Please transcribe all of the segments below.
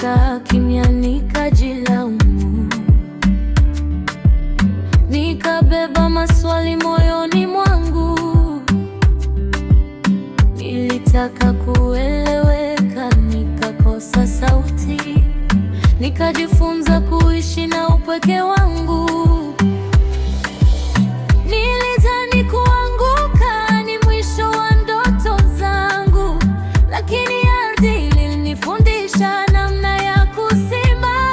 Nilikaa kimya nikajilaumu, nikabeba maswali moyoni mwangu. Nilitaka kueleweka, nikakosa sauti, nikajifunza kuishi na upweke wangu. Nilidhani kuanguka ni mwisho wa ndoto zangu, lakini ardhi ilinifundisha namna ya kusimama.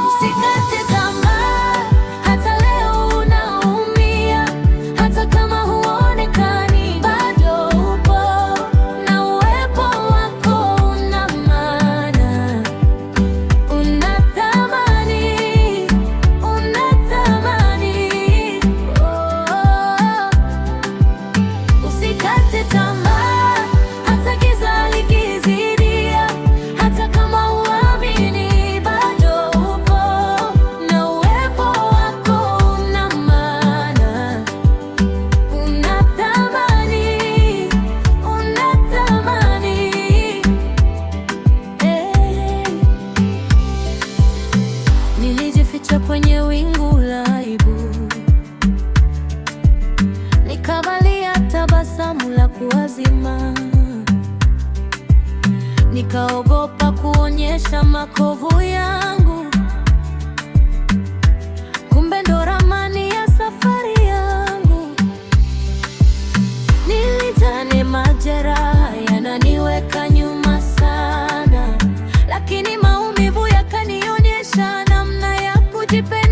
Usikate tamaa, hata leo unaumia, hata kama huonekani, bado upo, na uwepo wako una maana, una thamani, una thamani. Usikate tamaa, hata giza likizidia, hata kama huamini, bado upo, na uwepo wako una maana, una thamani, una thamani. Nilijificha kwenye wingu la aibu, nikavalia tabasamu la kuazima, nikaogopa kuonyesha makovu yangu. Kumbe ndo ramani ya safari yangu. Nilidhani majeraha yananiweka nyuma sana, lakini maumivu yakanionyesha namna ya kujipenda.